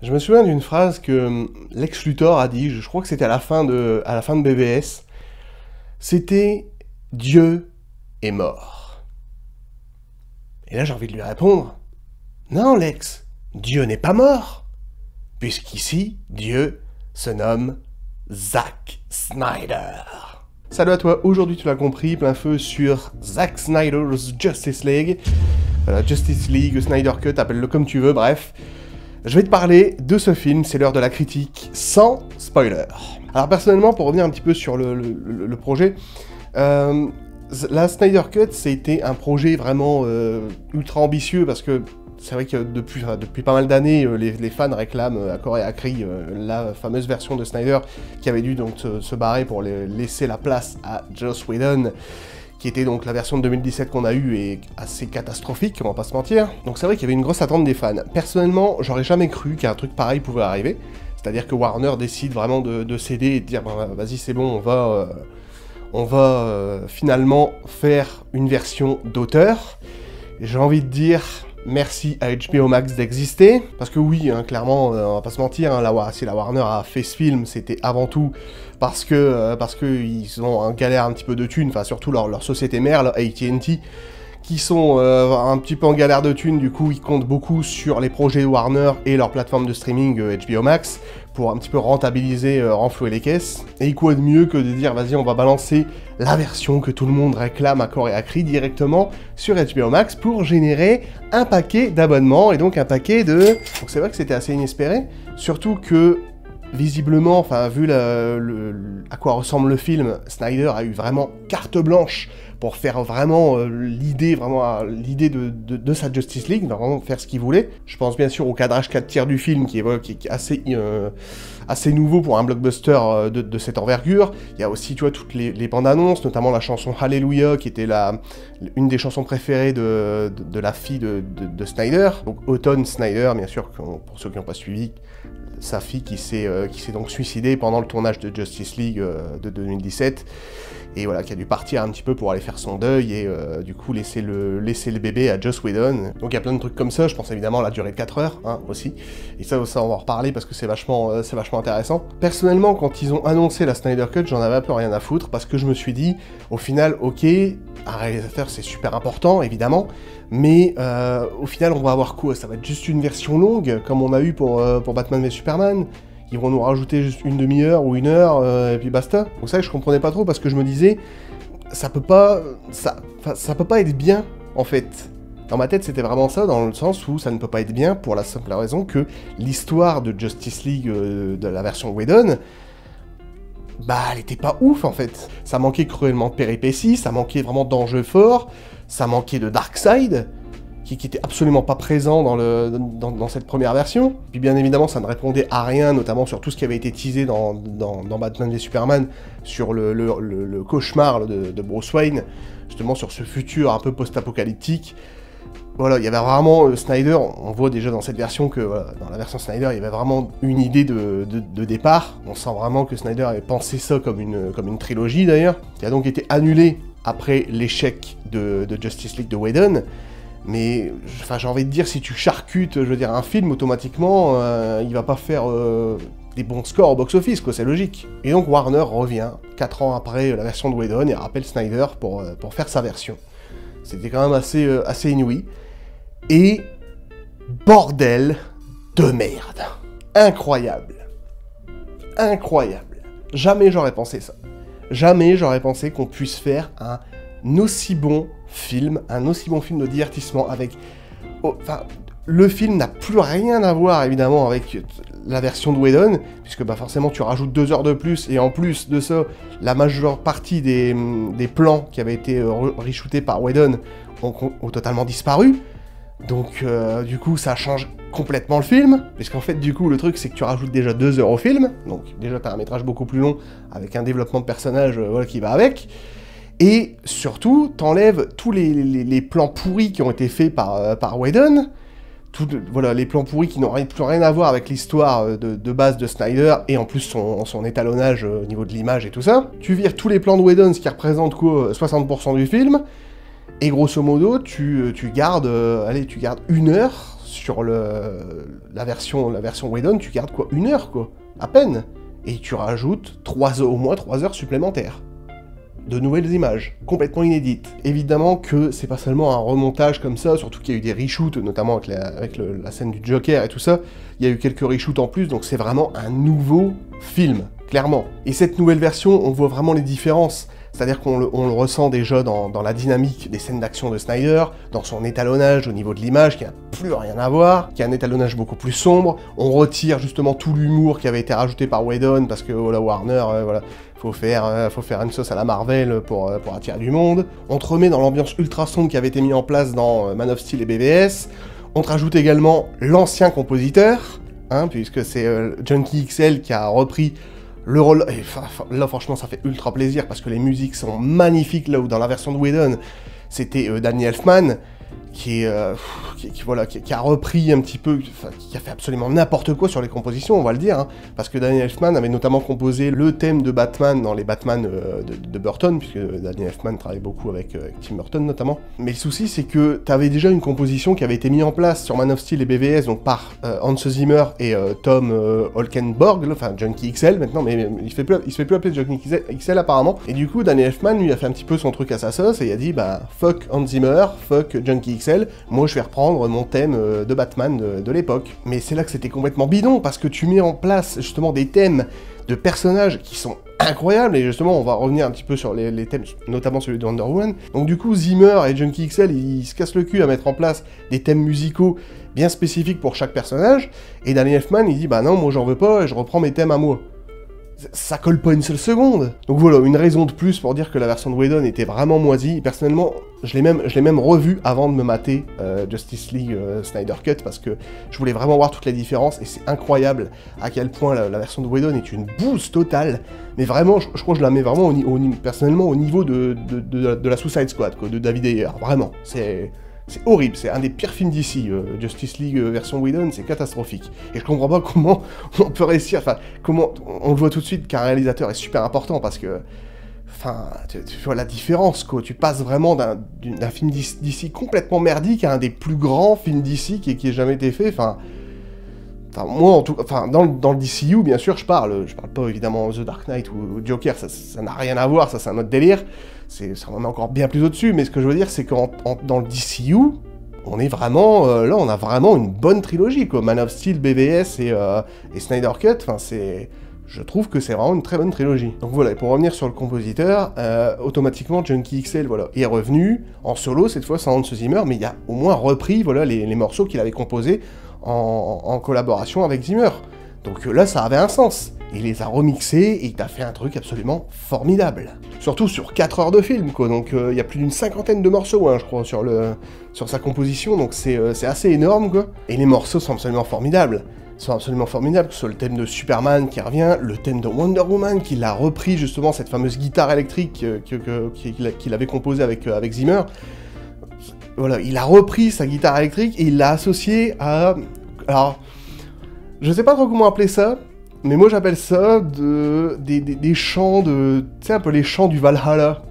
Je me souviens d'une phrase que Lex Luthor a dit, je crois que c'était à la fin de BVS, c'était « Dieu est mort ». Et là j'ai envie de lui répondre « Non Lex, Dieu n'est pas mort, puisqu'ici, Dieu se nomme Zack Snyder ». Salut à toi, aujourd'hui tu l'as compris, plein feu sur Zack Snyder's Justice League. Voilà, Justice League, Snyder Cut, appelle-le comme tu veux, bref. Je vais te parler de ce film, c'est l'heure de la critique, sans spoiler. Alors personnellement, pour revenir un petit peu sur le projet, la Snyder Cut, c'était un projet vraiment ultra ambitieux, parce que c'est vrai que depuis pas mal d'années, les fans réclament à corps et à cri la fameuse version de Snyder qui avait dû donc se barrer pour laisser la place à Joss Whedon, qui était donc la version de 2017 qu'on a eue et assez catastrophique, on va pas se mentir. Donc c'est vrai qu'il y avait une grosse attente des fans. Personnellement, j'aurais jamais cru qu'un truc pareil pouvait arriver. C'est-à-dire que Warner décide vraiment de céder et de dire bah, vas-y c'est bon, on va finalement faire une version d'auteur. Et j'ai envie de dire merci à HBO Max d'exister, parce que oui, hein, clairement, on va pas se mentir, hein, si la Warner a fait ce film, c'était avant tout parce que ils ont un galère un petit peu de thunes, enfin surtout leur société mère, AT&T, qui sont un petit peu en galère de thunes, du coup ils comptent beaucoup sur les projets de Warner et leur plateforme de streaming HBO Max, pour un petit peu rentabiliser, renflouer les caisses. Et quoi de mieux que de dire vas-y on va balancer la version que tout le monde réclame à corps et à cri directement sur HBO Max pour générer un paquet d'abonnements et donc un paquet de... Donc c'est vrai que c'était assez inespéré, surtout que visiblement, enfin vu à quoi ressemble le film, Snyder a eu vraiment carte blanche pour faire vraiment l'idée de sa Justice League, vraiment faire ce qu'il voulait. Je pense bien sûr au cadrage 4/3 du film qui est assez nouveau pour un blockbuster de cette envergure. Il y a aussi, tu vois, toutes les bandes annonces, notamment la chanson Hallelujah, qui était une des chansons préférées de la fille de Snyder, donc Autumn Snyder, bien sûr, pour ceux qui n'ont pas suivi, sa fille qui s'est donc suicidée pendant le tournage de Justice League de 2017, et voilà, qui a dû partir un petit peu pour aller faire son deuil, et du coup laisser le bébé à Joss Whedon. Donc il y a plein de trucs comme ça, je pense évidemment à la durée de 4 heures, hein, aussi, et ça on va en reparler parce que c'est vachement intéressant. Personnellement, quand ils ont annoncé la Snyder Cut, j'en avais un peu rien à foutre, parce que je me suis dit, au final, ok, un réalisateur c'est super important, évidemment, mais au final on va avoir quoi? Ça va être juste une version longue, comme on a eu pour Batman v Superman. Ils vont nous rajouter juste une demi-heure ou une heure, et puis basta. Donc ça, je comprenais pas trop, parce que je me disais, ça peut pas être bien, en fait. Dans ma tête, c'était vraiment ça, dans le sens où ça ne peut pas être bien, pour la simple raison que l'histoire de Justice League, de la version Whedon, bah, elle était pas ouf, en fait. Ça manquait cruellement de péripéties, ça manquait vraiment d'enjeux forts, ça manquait de Darkseid, qui était absolument pas présent dans cette première version. Puis bien évidemment, ça ne répondait à rien, notamment sur tout ce qui avait été teasé dans Batman v Superman, sur le cauchemar de Bruce Wayne, justement sur ce futur un peu post-apocalyptique. Voilà, il y avait vraiment Snyder, on voit déjà dans cette version que, voilà, dans la version Snyder, il y avait vraiment une idée de départ. On sent vraiment que Snyder avait pensé ça comme une trilogie d'ailleurs, qui a donc été annulée après l'échec de Justice League de Whedon. Mais, enfin, j'ai envie de dire, si tu charcutes, je veux dire, un film, automatiquement, il va pas faire des bons scores au box-office, quoi, c'est logique. Et donc Warner revient, 4 ans après la version de Whedon, et rappelle Snyder pour faire sa version. C'était quand même assez inouï. Et bordel de merde. Incroyable. Incroyable. Jamais j'aurais pensé ça. Jamais j'aurais pensé qu'on puisse faire un aussi bon film de divertissement avec... Enfin, le film n'a plus rien à voir, évidemment, avec la version de Whedon, puisque bah, forcément tu rajoutes 2 heures de plus, et en plus de ça, la majeure partie des plans qui avaient été reshootés par Whedon ont totalement disparu. Donc, du coup, ça change complètement le film, puisqu'en fait, du coup, le truc, c'est que tu rajoutes déjà 2 heures au film, donc déjà t'as un métrage beaucoup plus long, avec un développement de personnage voilà, qui va avec. Et surtout, t'enlèves tous les plans pourris qui ont été faits par Whedon, voilà, les plans pourris qui n'ont plus rien à voir avec l'histoire de base de Snyder, et en plus son étalonnage au niveau de l'image et tout ça. Tu vires tous les plans de Whedon, ce qui représente quoi, 60% du film, et grosso modo, tu gardes 1 heure sur la version Whedon, tu gardes quoi, 1 heure, quoi, à peine. Et tu rajoutes au moins 3 heures supplémentaires. De nouvelles images, complètement inédites. Évidemment que c'est pas seulement un remontage comme ça, surtout qu'il y a eu des reshoots, notamment avec la scène du Joker et tout ça. Il y a eu quelques reshoots en plus, donc c'est vraiment un nouveau film, clairement. Et cette nouvelle version, on voit vraiment les différences. C'est-à-dire qu'on le ressent déjà dans la dynamique des scènes d'action de Snyder, dans son étalonnage au niveau de l'image, qui n'a plus rien à voir, qui a un étalonnage beaucoup plus sombre. On retire justement tout l'humour qui avait été rajouté par Whedon, parce que la Warner, voilà, faut faire une sauce à la Marvel pour attirer du monde. On te remet dans l'ambiance ultra sombre qui avait été mise en place dans Man of Steel et BVS. On te rajoute également l'ancien compositeur, hein, puisque c'est Junkie XL qui a repris le rôle, et là franchement ça fait ultra plaisir parce que les musiques sont magnifiques, là où dans la version de Whedon c'était Danny Elfman qui a repris un petit peu, qui a fait absolument n'importe quoi sur les compositions, on va le dire, hein, parce que Danny Elfman avait notamment composé le thème de Batman dans les Batman de Burton, puisque Danny Elfman travaille beaucoup avec Tim Burton notamment. Mais le souci c'est que t'avais déjà une composition qui avait été mise en place sur Man of Steel et BVS, donc par Hans Zimmer et Tom Holkenborg, enfin Junkie XL maintenant, mais il se fait plus appeler Junkie XL apparemment, et du coup Danny Elfman lui a fait un petit peu son truc à sa sauce, et il a dit bah fuck Hans Zimmer, fuck Junkie XL, moi je vais reprendre mon thème de Batman de l'époque. Mais c'est là que c'était complètement bidon, parce que tu mets en place justement des thèmes de personnages qui sont incroyables, et justement on va revenir un petit peu sur les thèmes, notamment celui de Wonder Woman. Donc du coup Zimmer et Junkie XL, ils se cassent le cul à mettre en place des thèmes musicaux bien spécifiques pour chaque personnage, et Danny Elfman il dit bah non, moi j'en veux pas, et je reprends mes thèmes à moi. Ça colle pas une seule seconde. Donc voilà, une raison de plus pour dire que la version de Whedon était vraiment moisie. Personnellement, je l'ai même revu avant de me mater Justice League Snyder Cut, parce que je voulais vraiment voir toutes les différences, et c'est incroyable à quel point la version de Whedon est une bouse totale. Mais vraiment, je crois que je la mets vraiment personnellement au niveau de la Suicide Squad, quoi, de David Ayer. Vraiment, c'est horrible, c'est un des pires films d'ici, Justice League version Whedon, c'est catastrophique. Et je comprends pas comment on peut réussir, enfin, comment, on le voit tout de suite qu'un réalisateur est super important, parce que, enfin, tu vois la différence, quoi. Tu passes vraiment d'un film d'ici complètement merdique à un des plus grands films d'ici qui ait jamais été fait, enfin... Enfin, moi, en tout, enfin, dans le DCU, bien sûr, je parle pas évidemment The Dark Knight ou Joker, ça n'a rien à voir, ça c'est un autre délire, ça en est encore bien plus au-dessus, mais ce que je veux dire, c'est que dans le DCU, on est vraiment, là, on a vraiment une bonne trilogie, quoi, Man of Steel, BVS et Snyder Cut, enfin, je trouve que c'est vraiment une très bonne trilogie. Donc voilà, et pour revenir sur le compositeur, automatiquement, Junkie XL, voilà, est revenu en solo, cette fois sans Hans Zimmer, mais il a au moins repris, voilà, les morceaux qu'il avait composés en collaboration avec Zimmer. Donc là, ça avait un sens. Il les a remixés et il t'a fait un truc absolument formidable. Surtout sur 4 heures de film, quoi. Donc il y a plus d'une 50aine de morceaux, hein, je crois, sur sa composition. Donc c'est assez énorme, quoi. Et les morceaux sont absolument formidables. Ils sont absolument formidables, que ce soit le thème de Superman qui revient, le thème de Wonder Woman, qu'il a repris justement, cette fameuse guitare électrique qu'il avait composée avec Zimmer. Voilà, il a repris sa guitare électrique et il l'a associée à... Alors, je sais pas trop comment appeler ça, mais moi j'appelle ça des chants de... Tu sais, un peu les chants du Valhalla,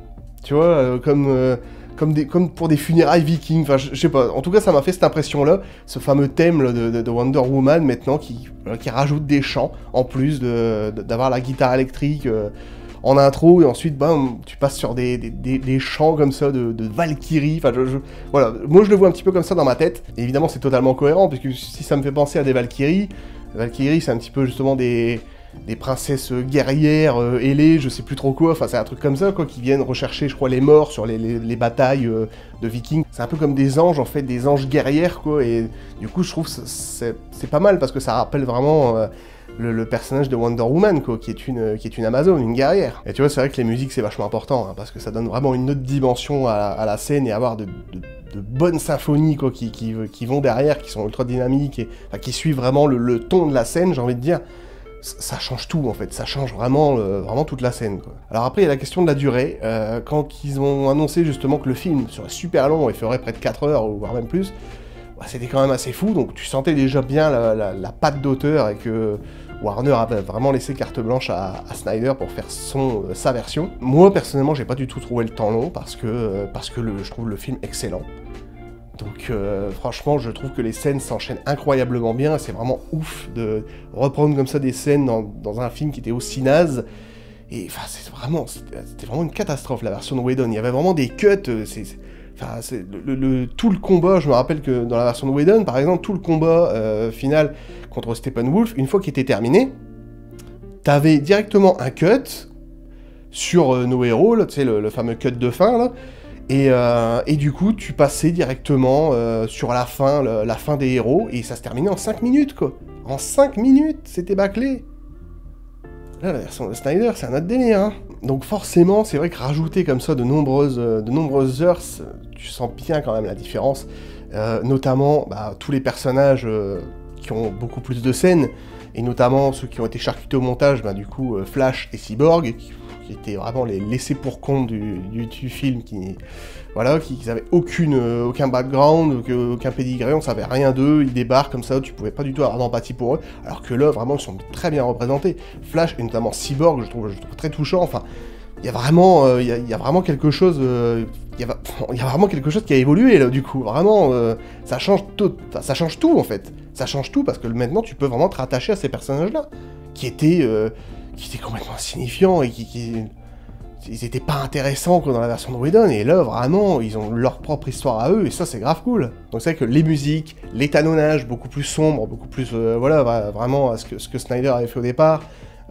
tu vois, comme pour des funérailles vikings, enfin je sais pas, en tout cas ça m'a fait cette impression-là, ce fameux thème là, de Wonder Woman maintenant qui rajoute des chants, en plus d'avoir la guitare électrique... en intro, et ensuite, bam, tu passes sur des chants comme ça de Valkyrie, enfin, voilà, moi je le vois un petit peu comme ça dans ma tête, et évidemment c'est totalement cohérent, puisque si ça me fait penser à des Valkyries c'est un petit peu justement des princesses guerrières, ailées, je sais plus trop quoi, enfin c'est un truc comme ça, quoi, qui viennent rechercher, je crois, les morts sur les batailles de vikings, c'est un peu comme des anges, en fait, des anges guerrières, quoi, et du coup je trouve que c'est pas mal, parce que ça rappelle vraiment... Le personnage de Wonder Woman, quoi, qui est une Amazone, une guerrière. Et tu vois, c'est vrai que les musiques, c'est vachement important, hein, parce que ça donne vraiment une autre dimension à la scène, et avoir de bonnes symphonies, quoi, qui vont derrière, qui sont ultra dynamiques, et enfin, qui suivent vraiment le ton de la scène, j'ai envie de dire. Ça change tout, en fait, ça change vraiment toute la scène, quoi. Alors après, il y a la question de la durée. Quand ils ont annoncé justement que le film serait super long et ferait près de 4 heures, ou voire même plus, bah, c'était quand même assez fou, donc tu sentais déjà bien la patte d'auteur, et que Warner avait vraiment laissé carte blanche à Snyder pour faire sa version. Moi, personnellement, j'ai pas du tout trouvé le temps long, parce que je trouve le film excellent. Donc franchement, je trouve que les scènes s'enchaînent incroyablement bien, c'est vraiment ouf de reprendre comme ça des scènes dans un film qui était aussi naze. Et enfin, c'était vraiment une catastrophe la version de Whedon. Il y avait vraiment des cuts, tout le combat, je me rappelle que dans la version de Whedon, par exemple, tout le combat final contre Steppenwolf, une fois qu'il était terminé, t'avais directement un cut sur nos héros, là, tu sais, le fameux cut de fin, là, et du coup, tu passais directement sur la fin des héros, et ça se terminait en 5 minutes, quoi. En 5 minutes, c'était bâclé. Là, la version de Snyder, c'est un autre délire, hein. Donc forcément, c'est vrai que rajouter comme ça de nombreuses heures, tu sens bien quand même la différence. Notamment, tous les personnages qui ont beaucoup plus de scènes, et notamment ceux qui ont été charcutés au montage, du coup, Flash et Cyborg, qui étaient vraiment les laissés pour compte du film, qui n'avaient aucun background, aucun pedigree, on savait rien d'eux, ils débarquent comme ça, tu pouvais pas du tout avoir d'empathie pour eux, alors que là, vraiment, ils sont très bien représentés. Flash, et notamment Cyborg, je trouve très touchant, enfin, il y a vraiment quelque chose, il y a vraiment quelque chose qui a évolué, là, du coup, vraiment, ça change tout, en fait. Ça change tout, parce que maintenant, tu peux vraiment te rattacher à ces personnages-là, qui étaient complètement insignifiants, et ils étaient pas intéressants quoi, dans la version de Whedon, et là, vraiment, ils ont leur propre histoire à eux, et ça, c'est grave cool. Donc c'est vrai que les musiques, l'étalonnage, beaucoup plus sombre, beaucoup plus, vraiment à ce que Snyder avait fait au départ,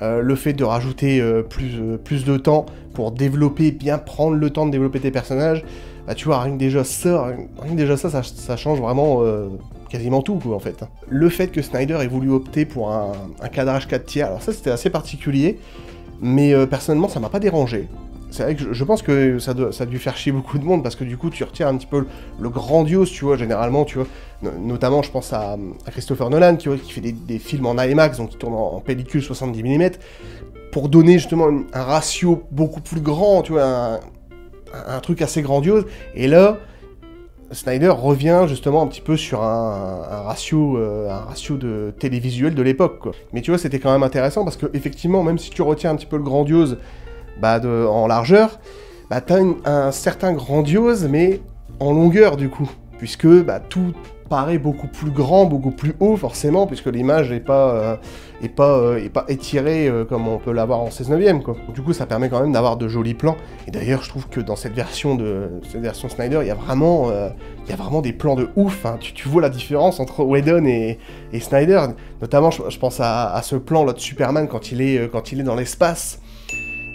le fait de rajouter plus de temps pour bien prendre le temps de développer tes personnages, tu vois, rien que déjà ça change vraiment quasiment tout, quoi, en fait. Le fait que Snyder ait voulu opter pour un cadrage 4 tiers, alors ça, c'était assez particulier, mais personnellement, ça m'a pas dérangé. C'est vrai que je pense que ça a dû faire chier beaucoup de monde, parce que du coup, tu retires un petit peu le grandiose, tu vois, généralement, tu vois. Notamment, je pense à Christopher Nolan, qui fait des films en IMAX, donc qui tourne en pellicule 70 mm, pour donner justement un ratio beaucoup plus grand, tu vois, un truc assez grandiose. Et là, Snyder revient justement un petit peu sur un ratio de télévisuel de l'époque, quoi. Mais tu vois, c'était quand même intéressant, parce que effectivement, même si tu retiens un petit peu le grandiose, en largeur, t'as un certain grandiose, mais en longueur, du coup. Puisque tout paraît beaucoup plus grand, beaucoup plus haut, forcément, puisque l'image n'est pas étirée comme on peut l'avoir en 16/9, quoi. Du coup, ça permet quand même d'avoir de jolis plans. Et d'ailleurs, je trouve que dans cette version Snyder, il y a vraiment des plans de ouf, hein. Tu vois la différence entre Whedon et Snyder. Notamment, je pense à ce plan là de Superman quand il est dans l'espace,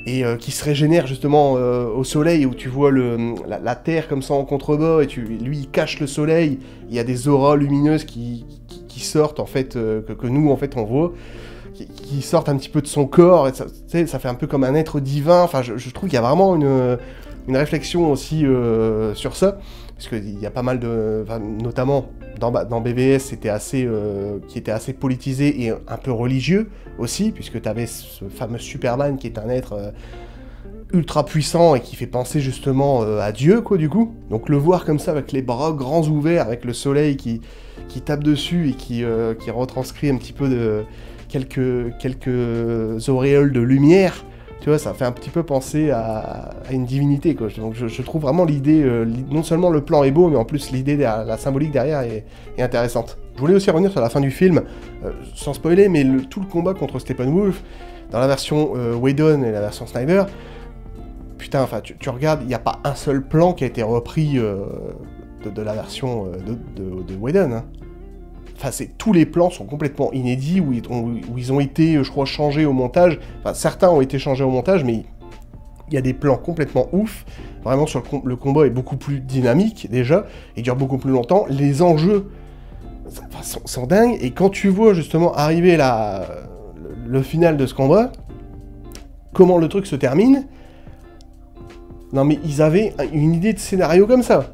et qui se régénère justement au soleil, où tu vois la Terre comme ça en contrebas, et lui il cache le soleil, il y a des auras lumineuses qui sortent en fait, que nous en fait on voit, qui sortent un petit peu de son corps, et ça fait un peu comme un être divin. Enfin, je trouve qu'il y a vraiment une réflexion aussi sur ça, parce qu'il y a pas mal notamment dans BVS, qui était assez politisé et un peu religieux aussi, puisque tu avais ce fameux Superman qui est un être ultra puissant et qui fait penser justement à Dieu, quoi, du coup. Donc le voir comme ça, avec les bras grands ouverts, avec le soleil qui tape dessus et qui retranscrit un petit peu de quelques auréoles de lumière, tu vois, ça fait un petit peu penser à une divinité, quoi. Donc je trouve vraiment l'idée, non seulement le plan est beau, mais en plus l'idée, la symbolique derrière est intéressante. Je voulais aussi revenir sur la fin du film, sans spoiler, mais tout le combat contre Steppenwolf, dans la version Whedon et la version Snyder, putain, enfin, tu regardes, il n'y a pas un seul plan qui a été repris de la version de Whedon, hein. Enfin, tous les plans sont complètement inédits, où ils ont été, je crois, changés au montage. Enfin, certains ont été changés au montage, mais il y a des plans complètement ouf. Vraiment, le combat est beaucoup plus dynamique, déjà, et dure beaucoup plus longtemps. Les enjeux sont dingues, et quand tu vois, justement, arriver le final de ce combat, comment le truc se termine, non mais ils avaient une idée de scénario comme ça.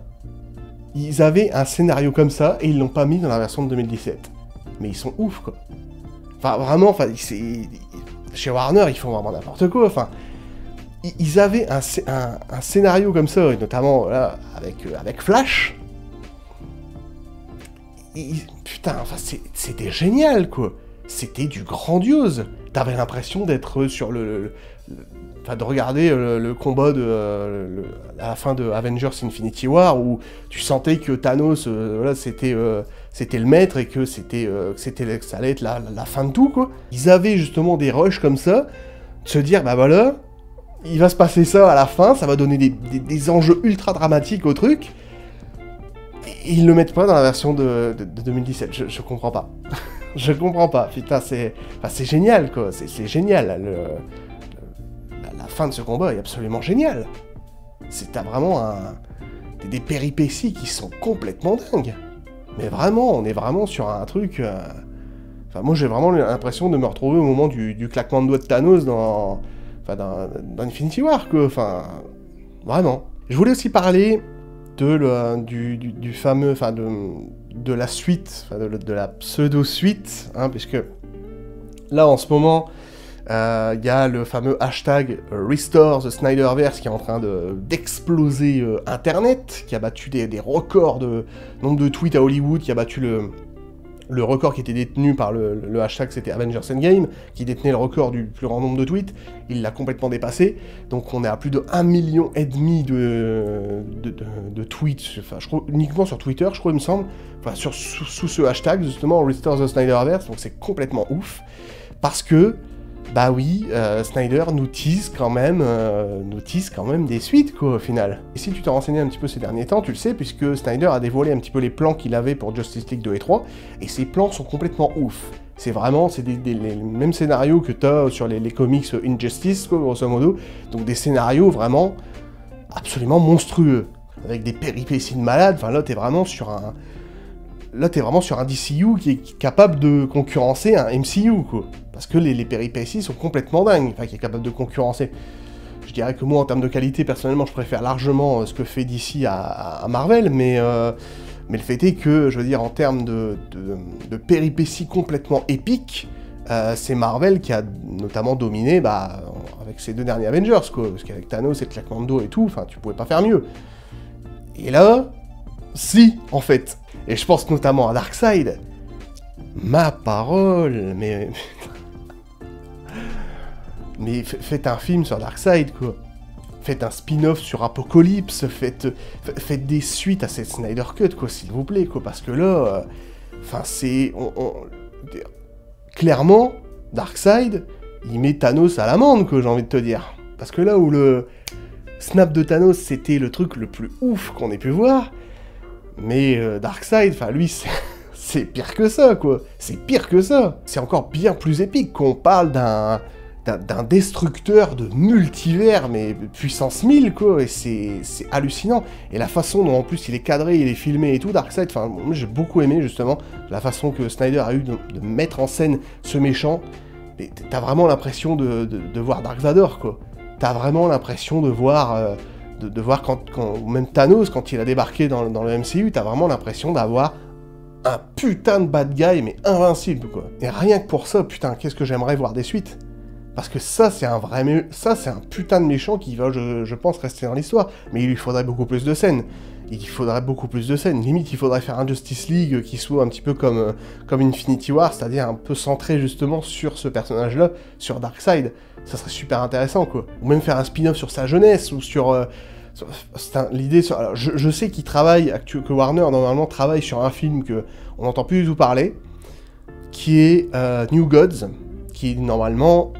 Ils avaient un scénario comme ça, et ils l'ont pas mis dans la version de 2017. Mais ils sont ouf, quoi. Enfin, vraiment, chez Warner, ils font vraiment n'importe quoi, enfin... Ils avaient un scénario comme ça, et notamment, là, avec Flash. Putain, enfin, c'était génial, quoi. C'était du grandiose. t'avais l'impression d'être sur enfin, de regarder le combat à la fin de Avengers Infinity War, où tu sentais que Thanos, voilà, c'était le maître, et que ça allait être la fin de tout, quoi. Ils avaient justement des rushs comme ça, de se dire, bah voilà, il va se passer ça à la fin, ça va donner des enjeux ultra dramatiques au truc, et ils le mettent pas dans la version de 2017, je comprends pas. Je comprends pas, putain, c'est génial, quoi, c'est génial, la fin de ce combat est absolument géniale. T'as vraiment des péripéties qui sont complètement dingues. Mais vraiment, on est vraiment sur un truc... Enfin, moi j'ai vraiment l'impression de me retrouver au moment du claquement de doigts de Thanos dans Infinity War, quoi, enfin... Vraiment. Je voulais aussi parler du fameux... Enfin, de la suite, enfin de la pseudo-suite, hein, puisque là, en ce moment, il y a le fameux hashtag Restore the Snyderverse qui est en train d'exploser Internet, qui a battu des records de nombre de tweets à Hollywood, qui a battu le record qui était détenu par le hashtag, c'était Avengers Endgame, qui détenait le record du plus grand nombre de tweets. Il l'a complètement dépassé, donc on est à plus de 1,5 million de tweets, enfin, je crois, uniquement sur Twitter, je crois, il me semble, enfin, sous ce hashtag, justement, Restore the Snyderverse, donc c'est complètement ouf, parce que, bah oui, Snyder nous tease quand même des suites, quoi, au final. Et si tu t'es renseigné un petit peu ces derniers temps, tu le sais, puisque Snyder a dévoilé un petit peu les plans qu'il avait pour Justice League 2 et 3, et ces plans sont complètement ouf. C'est vraiment, les mêmes scénarios que t'as sur les comics Injustice, quoi, grosso modo, donc des scénarios vraiment absolument monstrueux, avec des péripéties de malade. Enfin là, t'es vraiment sur un DCU qui est capable de concurrencer un MCU, quoi. Parce que les péripéties sont complètement dingues, enfin, qui est capable de concurrencer. Je dirais que moi, en termes de qualité, personnellement, je préfère largement ce que fait DC à Marvel, mais le fait est que, je veux dire, en termes de péripéties complètement épiques, c'est Marvel qui a notamment dominé, bah, avec ses 2 derniers Avengers, quoi, parce qu'avec Thanos et le claquement de dos et tout, enfin, tu pouvais pas faire mieux. Et là, si, en fait. Et je pense notamment à Darkseid. Ma parole, mais faites un film sur Darkseid, quoi. Faites un spin-off sur Apocalypse, faites des suites à cette Snyder Cut, quoi, s'il vous plaît, quoi, parce que là, enfin, clairement, Darkseid, il met Thanos à l'amende, quoi, j'ai envie de te dire. Parce que là où le snap de Thanos, c'était le truc le plus ouf qu'on ait pu voir, mais Darkseid, enfin, lui, c'est pire que ça, quoi. C'est pire que ça. C'est encore bien plus épique qu'on parle d'un destructeur de multivers, mais puissance 1000, quoi, et c'est hallucinant. Et la façon dont, en plus, il est cadré, il est filmé et tout, Darkseid, enfin, moi, j'ai beaucoup aimé, justement, la façon que Snyder a eu de mettre en scène ce méchant. T'as vraiment l'impression de voir Dark Vador, quoi. T'as vraiment l'impression de voir... de voir quand même Thanos, quand il a débarqué dans le MCU, t'as vraiment l'impression d'avoir un putain de bad guy, mais invincible, quoi. Et rien que pour ça, putain, qu'est-ce que j'aimerais voir des suites. Parce que ça, c'est un putain de méchant qui va, je pense, rester dans l'histoire. Mais il lui faudrait beaucoup plus de scènes. Limite, il faudrait faire un Justice League qui soit un petit peu comme Infinity War, c'est-à-dire un peu centré, justement, sur ce personnage-là, sur Darkseid. Ça serait super intéressant, quoi. Ou même faire un spin-off sur sa jeunesse, ou sur... l'idée sur... Alors, je sais qu'il travaille, que Warner, normalement, travaille sur un film que on n'entend plus du tout parler, qui est New Gods, qui, normalement,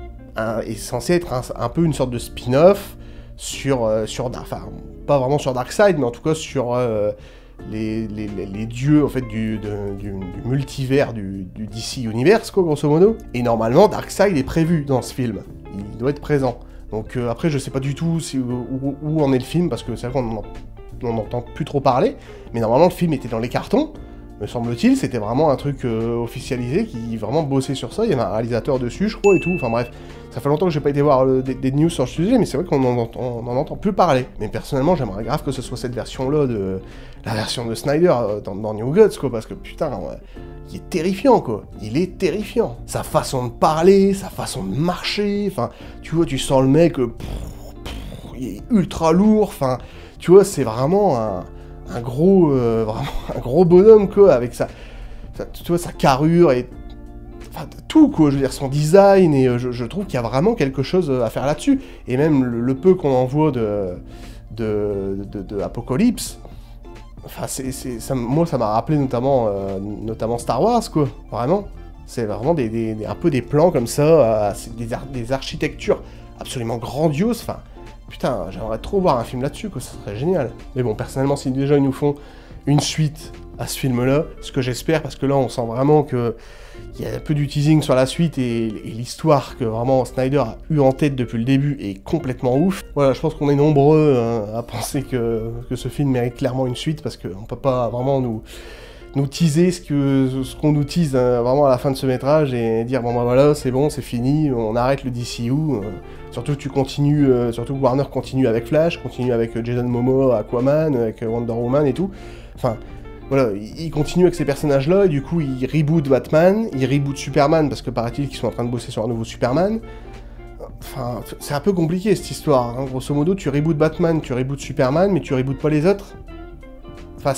est censé être un peu une sorte de spin-off sur enfin, pas vraiment sur Darkseid, mais en tout cas sur les dieux, en fait, du multivers du DC Universe, quoi, grosso modo. Et normalement, Darkseid est prévu dans ce film. Il doit être présent. Donc après, je sais pas du tout où en est le film, parce que c'est vrai qu'on n'entend plus trop parler, mais normalement, le film était dans les cartons, me semble-t-il. C'était vraiment un truc officialisé, qui vraiment bossait sur ça. Il y avait un réalisateur dessus, je crois, et tout. Enfin bref, ça fait longtemps que j'ai pas été voir des news sur le sujet, mais c'est vrai qu'on n'en entend plus parler. Mais personnellement, j'aimerais grave que ce soit cette version-là, la version de Snyder dans New Gods, quoi, parce que putain, il est terrifiant, quoi. Il est terrifiant. Sa façon de parler, sa façon de marcher, enfin, tu vois, tu sens le mec, il est ultra lourd, enfin, tu vois, c'est vraiment un gros bonhomme, quoi, avec tu vois, sa carrure, et enfin, tout, quoi, je veux dire, son design, et je trouve qu'il y a vraiment quelque chose à faire là-dessus. Et même le peu qu'on en voit de Apocalypse, enfin, moi, ça m'a rappelé notamment Star Wars, quoi, vraiment. C'est vraiment un peu des plans comme ça, des architectures absolument grandioses, enfin, putain, j'aimerais trop voir un film là-dessus, quoi, ça serait génial. Mais bon, personnellement, si déjà ils nous font une suite à ce film-là, ce que j'espère, parce que là, on sent vraiment qu'il y a un peu du teasing sur la suite, et l'histoire que vraiment Snyder a eu en tête depuis le début est complètement ouf. Voilà, je pense qu'on est nombreux à penser que ce film mérite clairement une suite, parce qu'on peut pas vraiment nous teaser ce qu'on nous tease vraiment à la fin de ce métrage, et dire bon bah voilà, c'est bon, c'est fini, on arrête le DCU, surtout que Warner continue avec Flash, continue avec Jason Momoa, Aquaman, avec Wonder Woman et tout, enfin voilà, il continue avec ces personnages-là, et du coup il reboot Batman, il reboot Superman, parce que paraît-il qu'ils sont en train de bosser sur un nouveau Superman. Enfin, c'est un peu compliqué cette histoire, hein. Grosso modo, tu reboots Batman, tu reboots Superman, mais tu reboots pas les autres. Enfin,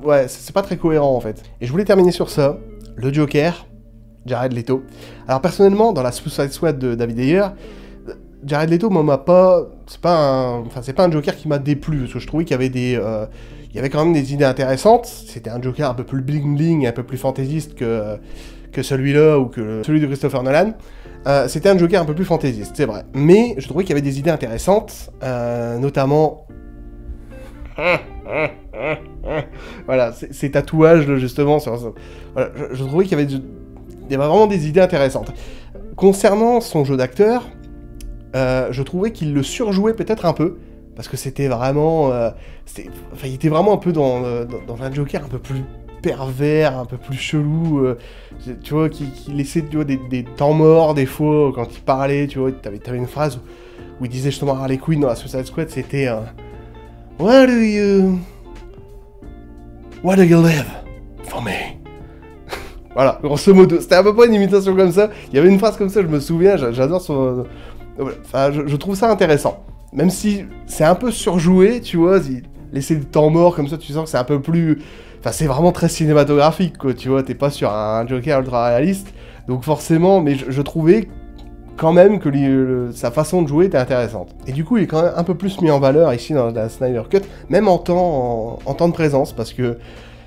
ouais, c'est pas très cohérent en fait. Et je voulais terminer sur ça, le Joker, Jared Leto. Alors personnellement, dans la Suicide Squad de David Ayer, Jared Leto m'a pas... c'est pas un Joker qui m'a déplu, parce que je trouvais qu'il y avait il y avait quand même des idées intéressantes. C'était un Joker un peu plus bling-bling, un peu plus fantaisiste que celui-là, ou que celui de Christopher Nolan. C'était un Joker un peu plus fantaisiste, c'est vrai. Mais je trouvais qu'il y avait des idées intéressantes, notamment... voilà, ces tatouages, justement, voilà, je trouvais qu'il y avait vraiment des idées intéressantes. Concernant son jeu d'acteur, je trouvais qu'il le surjouait peut-être un peu, parce que c'était vraiment... il était vraiment un peu dans un Joker un peu plus pervers, un peu plus chelou, tu vois, qui laissait, tu vois, des temps morts, des fois, quand il parlait, tu vois, t'avais une phrase où il disait justement à Harley Quinn dans la Suicide Squad, c'était... What do you live for me? Voilà, grosso modo, c'était à peu près une imitation comme ça. Il y avait une phrase comme ça, je me souviens, j'adore son... Enfin, je trouve ça intéressant. Même si c'est un peu surjoué, tu vois, laisser le temps mort comme ça, tu sens que c'est un peu plus... Enfin, c'est vraiment très cinématographique, quoi, tu vois, t'es pas sur un Joker ultra réaliste. Donc forcément, mais je trouvais quand même que sa façon de jouer était intéressante. Et du coup, il est quand même un peu plus mis en valeur ici dans la Snyder Cut, même en temps de présence, parce que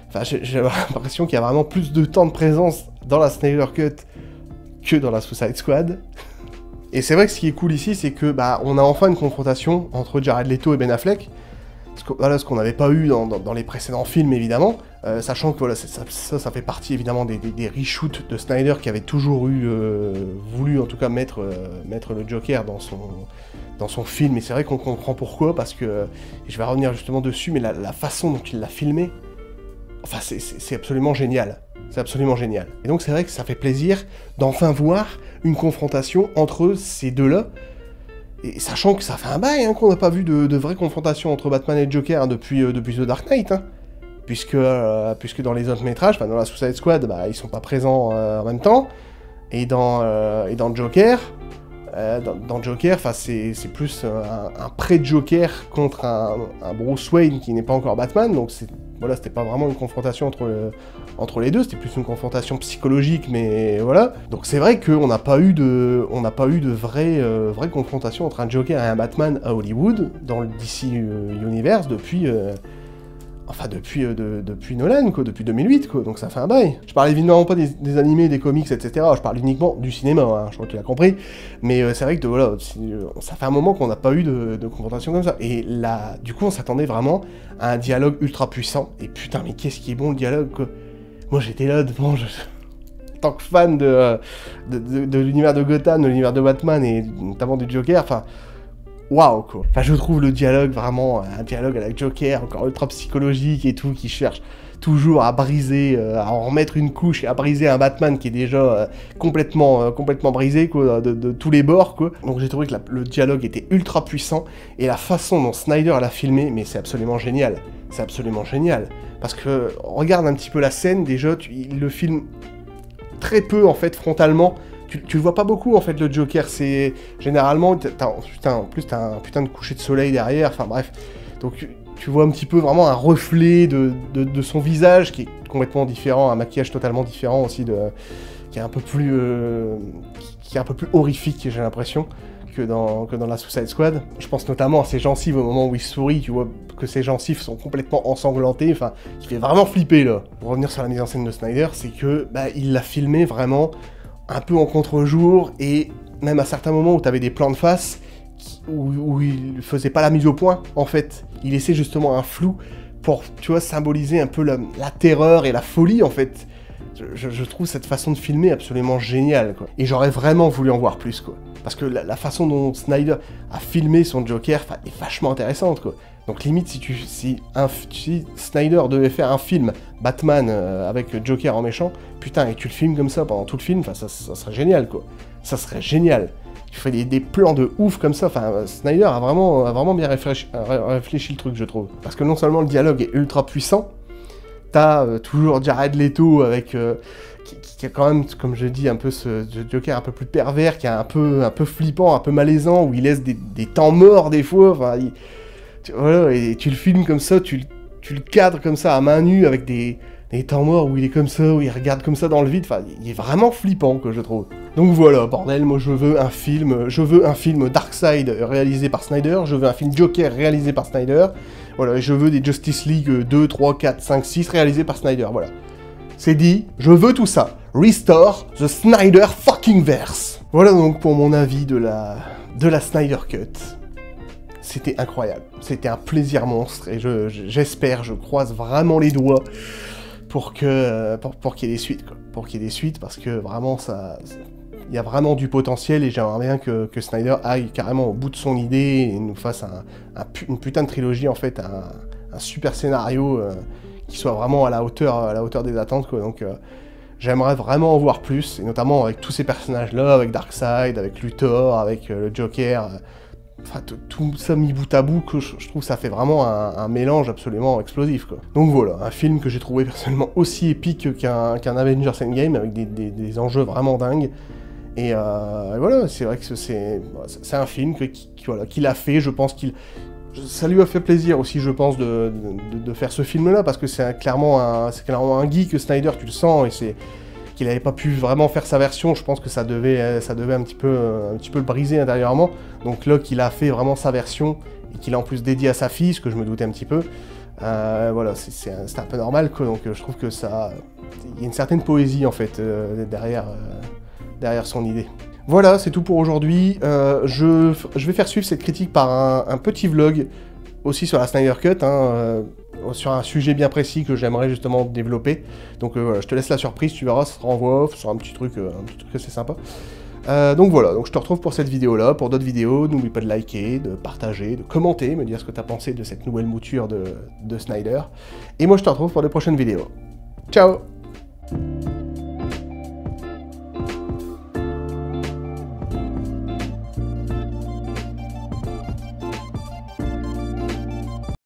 enfin, j'ai l'impression qu'il y a vraiment plus de temps de présence dans la Snyder Cut que dans la Suicide Squad. Et c'est vrai que ce qui est cool ici, c'est que bah, on a enfin une confrontation entre Jared Leto et Ben Affleck, ce qu'on n'avait pas eu dans les précédents films, évidemment, sachant que voilà, ça fait partie évidemment des reshoots de Snyder qui avait toujours voulu en tout cas mettre le Joker dans son film, et c'est vrai qu'on comprend pourquoi, parce que, et je vais revenir justement dessus, mais la façon dont il l'a filmé, enfin c'est absolument génial. C'est absolument génial. Et donc c'est vrai que ça fait plaisir d'enfin voir une confrontation entre ces deux-là, et sachant que ça fait un bail hein, qu'on n'a pas vu de vraie confrontation entre Batman et Joker hein, depuis The Dark Knight, hein, puisque dans les autres métrages, dans la Suicide Squad, bah, ils sont pas présents en même temps, et dans Joker, c'est plus un pré-Joker contre un Bruce Wayne qui n'est pas encore Batman, donc voilà, c'était pas vraiment une confrontation entre les deux, c'était plus une confrontation psychologique, mais voilà. Donc c'est vrai qu'on n'a pas eu de vraie confrontation entre un Joker et un Batman à Hollywood, dans le DC Universe, depuis Nolan, quoi, depuis 2008, quoi, donc ça fait un bail. Je parle évidemment pas des animés, des comics, etc., je parle uniquement du cinéma, hein, je crois que tu l'as compris, mais c'est vrai que voilà, ça fait un moment qu'on n'a pas eu de confrontation comme ça, et là, du coup, on s'attendait vraiment à un dialogue ultra puissant, et putain, mais qu'est-ce qui est bon le dialogue, quoi. Moi, j'étais là, devant, en tant que fan de l'univers de Gotham, de l'univers de Batman, et notamment du Joker, enfin... Waouh, quoi. Enfin, je trouve le dialogue vraiment, un dialogue avec Joker, encore ultra psychologique et tout, qui cherche toujours à briser, à en remettre une couche et à briser un Batman qui est déjà complètement brisé, quoi, de tous les bords, quoi. Donc j'ai trouvé que le dialogue était ultra puissant, et la façon dont Snyder l'a filmé, mais c'est absolument génial. C'est absolument génial. Parce que, regarde un petit peu la scène, déjà, il le filme très peu, en fait, frontalement. Tu le vois pas beaucoup en fait le Joker, c'est généralement en plus t'as un putain de coucher de soleil derrière, enfin bref, donc tu vois un petit peu vraiment un reflet de son visage qui est complètement différent, un maquillage totalement différent aussi qui est un peu plus qui est un peu plus horrifique, j'ai l'impression, que dans la Suicide Squad. Je pense notamment à ses gencives au moment où il sourit, tu vois que ses gencives sont complètement ensanglantées, enfin, qui fait vraiment flipper là. Pour revenir sur la mise en scène de Snyder, c'est que il l'a filmé vraiment un peu en contre-jour, et même à certains moments où t'avais des plans de face où il faisait pas la mise au point, en fait. Il laissait justement un flou pour, tu vois, symboliser un peu la terreur et la folie, en fait. Je trouve cette façon de filmer absolument géniale, quoi. Et j'aurais vraiment voulu en voir plus, quoi. Parce que la façon dont Snyder a filmé son Joker est vachement intéressante, quoi. Donc limite, si Snyder devait faire un film Batman avec Joker en méchant, putain, et tu le filmes comme ça pendant tout le film, ça serait génial, quoi. Ça serait génial. Tu fais des plans de ouf comme ça, enfin, Snyder a vraiment bien réfléchi le truc, je trouve. Parce que non seulement le dialogue est ultra puissant, t'as toujours Jared Leto avec... qui a quand même, comme je dis, un peu ce Joker un peu plus pervers, qui est un peu flippant, un peu malaisant, où il laisse des temps morts des fois, enfin, voilà, et tu le filmes comme ça, tu le cadres comme ça à main nue avec des temps morts où il est comme ça, où il regarde comme ça dans le vide, enfin, il est vraiment flippant, que je trouve. Donc voilà, bordel, moi je veux un film Darkseid réalisé par Snyder, je veux un film Joker réalisé par Snyder, voilà, et je veux des Justice League 2, 3, 4, 5, 6 réalisés par Snyder, voilà. C'est dit, je veux tout ça. Restore the Snyder fucking verse. Voilà donc pour mon avis de la Snyder Cut. C'était incroyable. C'était un plaisir monstre, et j'espère, je croise vraiment les doigts pour qu'il y ait des suites, quoi. Pour qu'il y ait des suites, parce que vraiment, il y a vraiment du potentiel, et j'aimerais bien que Snyder aille carrément au bout de son idée et nous fasse une putain de trilogie, en fait, un super scénario qui soit vraiment à la hauteur des attentes, quoi. Donc j'aimerais vraiment en voir plus, et notamment avec tous ces personnages-là, avec Darkseid, avec Luthor, avec le Joker, enfin tout ça mis bout à bout, que je trouve ça fait vraiment un mélange absolument explosif, quoi. Donc voilà, un film que j'ai trouvé personnellement aussi épique qu'un Avengers Endgame, avec des enjeux vraiment dingues. Et voilà, c'est vrai que c'est un film qu'il a fait, je pense ça lui a fait plaisir aussi, je pense, de faire ce film-là, parce que c'est clairement un geek, Snyder, tu le sens, et qu'il n'avait pas pu vraiment faire sa version, je pense que ça devait un petit peu le briser intérieurement. Donc là, qu'il a fait vraiment sa version, et qu'il a en plus dédié à sa fille, ce que je me doutais un petit peu, voilà, c'est un peu normal, quoi. Donc je trouve que il y a une certaine poésie, en fait, derrière son idée. Voilà, c'est tout pour aujourd'hui. Je vais faire suivre cette critique par un petit vlog, aussi sur la Snyder Cut, sur un sujet bien précis que j'aimerais justement développer. Donc voilà, je te laisse la surprise, tu verras, ça sera en voix off, ce sera un petit truc assez sympa. Donc voilà, donc je te retrouve pour cette vidéo-là, pour d'autres vidéos. N'oublie pas de liker, de partager, de commenter, me dire ce que tu as pensé de cette nouvelle mouture de Snyder. Et moi je te retrouve pour de prochaines vidéos. Ciao!